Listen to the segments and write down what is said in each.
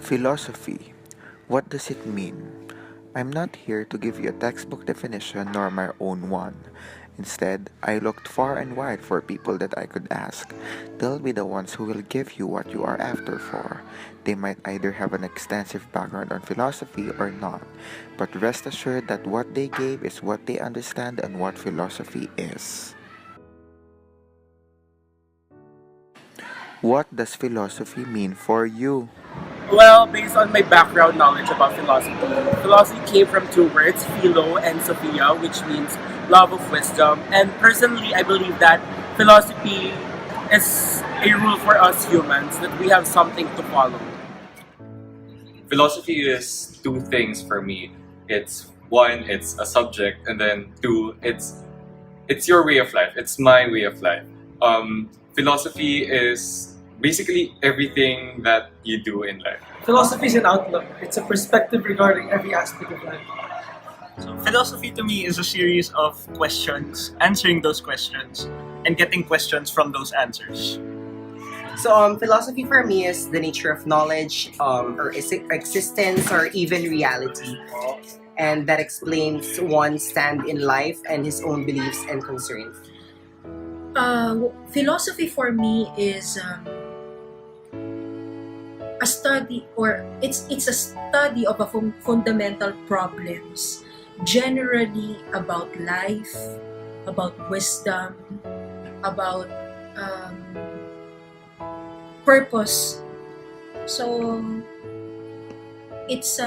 Philosophy. What does it mean? I'm not here to give you a textbook definition nor my own one. Instead, I looked far and wide for people that I could ask. They'll be the ones who will give you what you are after for. They might either have an extensive background on philosophy or not, but rest assured that what they gave is what they understand and what philosophy is. What does philosophy mean for you? Well, based on my background knowledge about philosophy, philosophy came from two words, philo and sophia, which means love of wisdom. And personally, I believe that philosophy is a rule for us humans, that we have something to follow. Philosophy is two things for me. It's one, it's a subject, and then two, it's your way of life. It's my way of life. Philosophy is basically everything that you do in life. Philosophy is an outlook. It's a perspective regarding every aspect of life. So philosophy to me is a series of questions, answering those questions, and getting questions from those answers. Philosophy for me is the nature of knowledge, or existence, or even reality, and that explains one's stand in life and his own beliefs and concerns. Philosophy for me is a study, or it's a study of a fundamental problems, generally about life, about wisdom, about purpose. So it's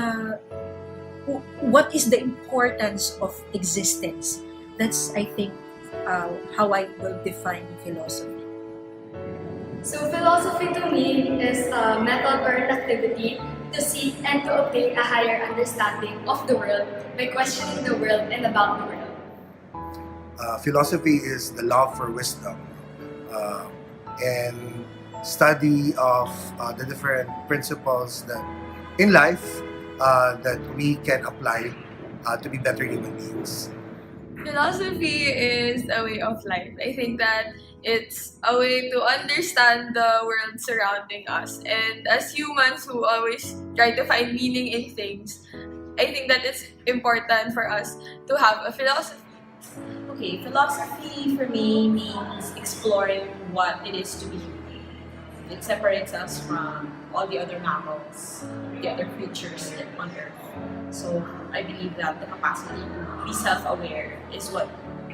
what is the importance of existence? That's, I think, how I will define philosophy. So philosophy to me is a method or an activity to seek and to obtain a higher understanding of the world by questioning the world and about the world. Philosophy is the love for wisdom and study of the different principles that in life that we can apply to be better human beings. Philosophy is a way of life. I think that it's a way to understand the world surrounding us. And as humans who always try to find meaning in things, I think that it's important for us to have a philosophy. Okay, philosophy for me means exploring what it is to be human. It separates us from all the other mammals, the other creatures on Earth. So I believe that the capacity to be self-aware is what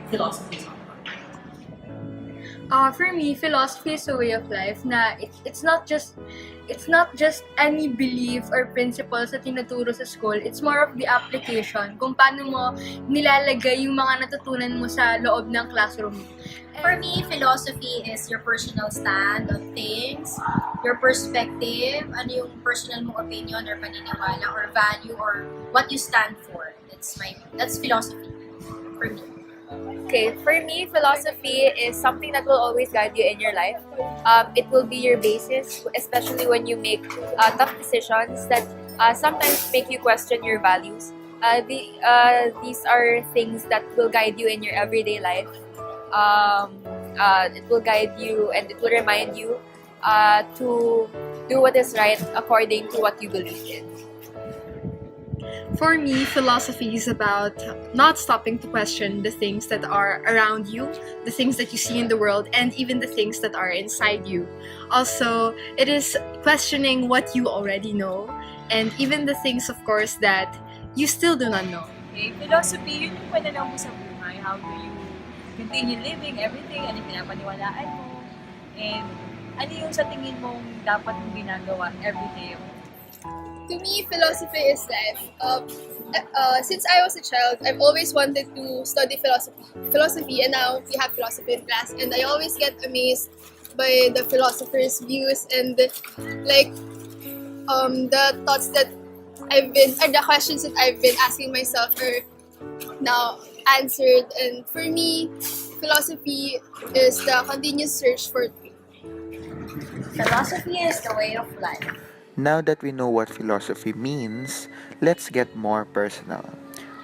philosophy is all about. For me, philosophy is a way of life na it's not just any belief or principles na tinuturo sa school. It's more of the application, kung paano mo nilalagay yung mga natutunan mo sa loob ng classroom. For me, philosophy is your personal stand on things, your perspective, ano yung personal mong opinion or paniniwala or value or what you stand for. That's philosophy for me. Okay, for me, philosophy is something that will always guide you in your life. It will be your basis, especially when you make tough decisions that sometimes make you question your values. These are things that will guide you in your everyday life. It will guide you and it will remind you to do what is right according to what you believe in. For me, philosophy is about not stopping to question the things that are around you, the things that you see in the world, and even the things that are inside you. Also, it is questioning what you already know, and even the things, of course, that you still do not know. Okay, philosophy, yun yung pananaw mo sa buhay. How do you continue living everything? Ano yung pinapaniwalaan mo? And ano yung sa tingin mong dapat mong ginagawa everyday? To me, philosophy is life. Since I was a child, I've always wanted to study philosophy, and now we have philosophy in class. And I always get amazed by the philosophers' views and the thoughts that the questions that I've been asking myself are now answered. And for me, philosophy is the continuous search for truth. Philosophy is the way of life. Now that we know what philosophy means, let's get more personal.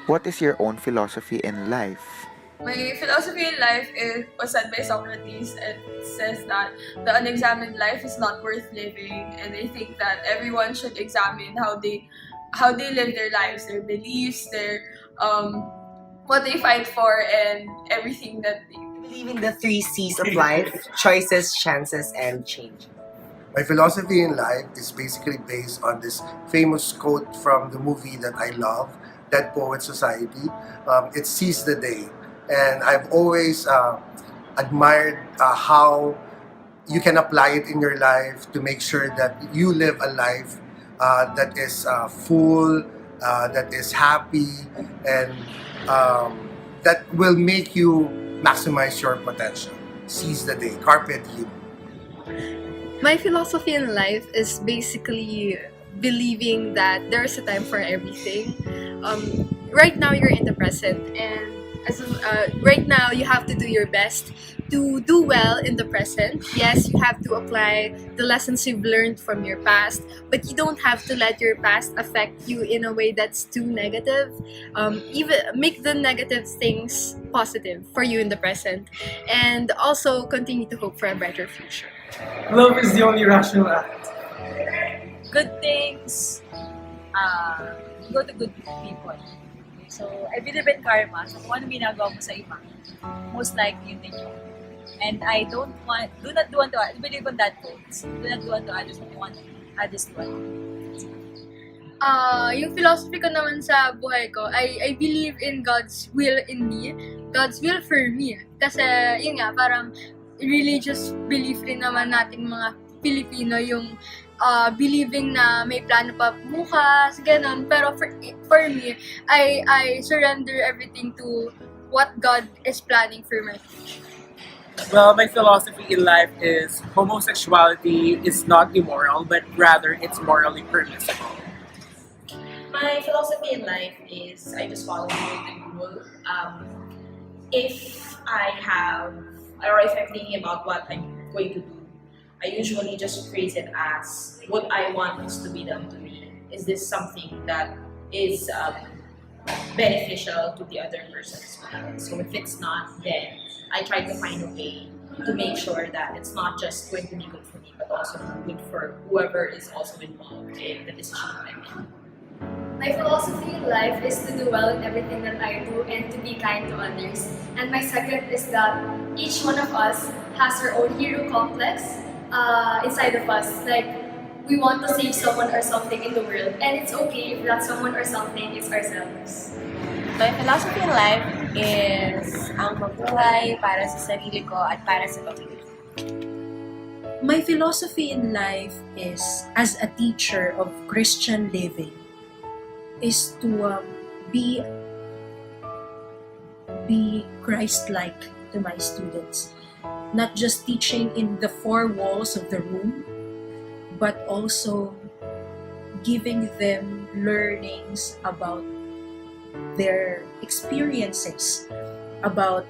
What is your own philosophy in life? My philosophy in life was said by Socrates and says that the unexamined life is not worth living, and I think that everyone should examine how they live their lives, their beliefs, their what they fight for, and everything that they Believe in the three C's of life: choices, chances, and change. My philosophy in life is basically based on this famous quote from the movie that I love, Dead Poet Society. It seize the day. And I've always admired how you can apply it in your life to make sure that you live a life that is full, that is happy, and that will make you maximize your potential. Seize the day. Carpe diem. My philosophy in life is basically believing that there's a time for everything. Right now, you're in the present, and right now, you have to do your best to do well in the present. Yes, you have to apply the lessons you've learned from your past, but you don't have to let your past affect you in a way that's too negative. Even make the negative things positive for you in the present, and also continue to hope for a better future. Love is the only rational act. Good things, go to good people. So, I believe in karma. So, kung ano ginagawa mo sa iba, most likely yun din yun. And I do not do unto others. I believe on that quote. Do not do unto others what you want others to do. Yung philosophy ko naman sa buhay ko, I believe in God's will in me, God's will for me. Kasi, yun nga, parang religious belief rin naman nating mga Pilipino, yung believing na may plano pa bukas, ganun. Pero for me, I surrender everything to what God is planning for my future. Well, my philosophy in life is homosexuality is not immoral, but rather it's morally permissible. My philosophy in life is I just follow the rule. If I have, or if I'm thinking about what I'm going to do, I usually just phrase it as what I want is to be done to me. Is this something that is beneficial to the other person as well? So if it's not, then I try to find a way to make sure that it's not just going to be good for me, but also good for whoever is also involved in the decision that I make. My philosophy in life is to do well in everything that I do and to be kind to others. And my second is that each one of us has our own hero complex inside of us. Like, we want to save someone or something in the world. And it's okay if that someone or something is ourselves. My philosophy in life is ang mabuhay para sa sarili ko at para sa pamilya. My philosophy in life is, as a teacher of Christian living, is to be Christ-like to my students. Not just teaching in the four walls of the room, but also giving them learnings about their experiences, about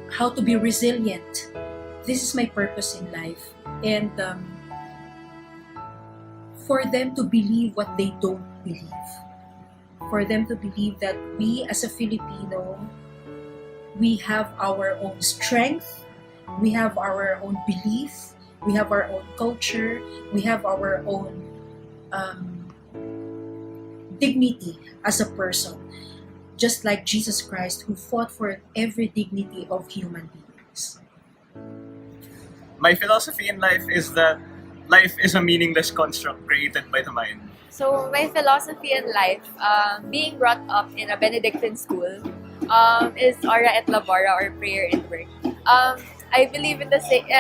how to be resilient. This is my purpose in life. And for them to believe what they don't believe. For them to believe that we as a Filipino, we have our own strength, we have our own belief, we have our own culture, we have our own dignity as a person. Just like Jesus Christ, who fought for every dignity of human beings. My philosophy in life is that life is a meaningless construct created by the mind. So my philosophy in life, being brought up in a Benedictine school, is ora et labora, or prayer and work. I believe in the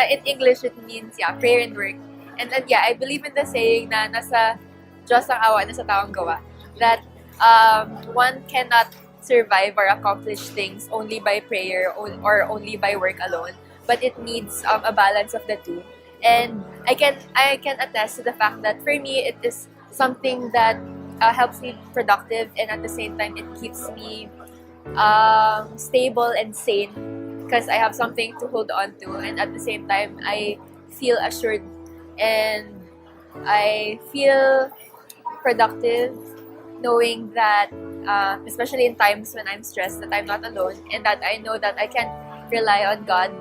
in English it means prayer and work. And then I believe in the saying na nasa Diyos ang awa, nasa taong gawa. That one cannot survive or accomplish things only by prayer or only by work alone, but it needs a balance of the two. And I can attest to the fact that for me it is something that helps me productive, and at the same time it keeps me stable and sane because I have something to hold on to, and at the same time I feel assured and I feel productive knowing that especially in times when I'm stressed, that I'm not alone and that I know that I can rely on God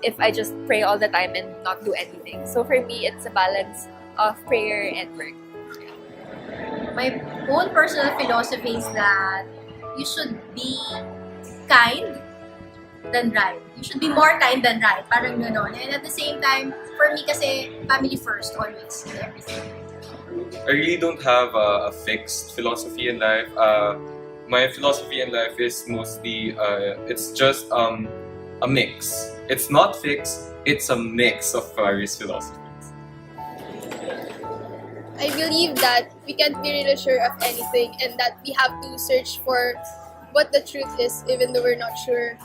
if I just pray all the time and not do anything. So for me, it's a balance of prayer and work. My own personal philosophy is that you should be kind than right. You should be more kind than right. Parang gano'n. And at the same time, for me kasi, family first always in everything. I really don't have a fixed philosophy in life. My philosophy in life is mostly it's just a mix. It's not fixed. It's a mix of various philosophies. I believe that we can't be really sure of anything and that we have to search for what the truth is, even though we're not sure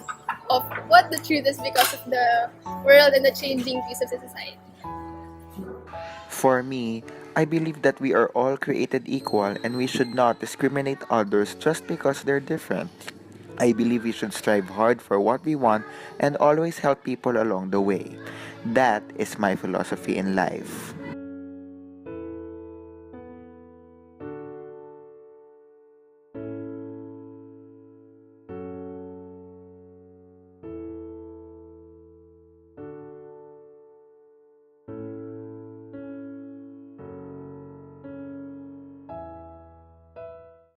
of what the truth is because of the world and the changing views of the society. For me, I believe that we are all created equal and we should not discriminate others just because they're different. I believe we should strive hard for what we want and always help people along the way. That is my philosophy in life.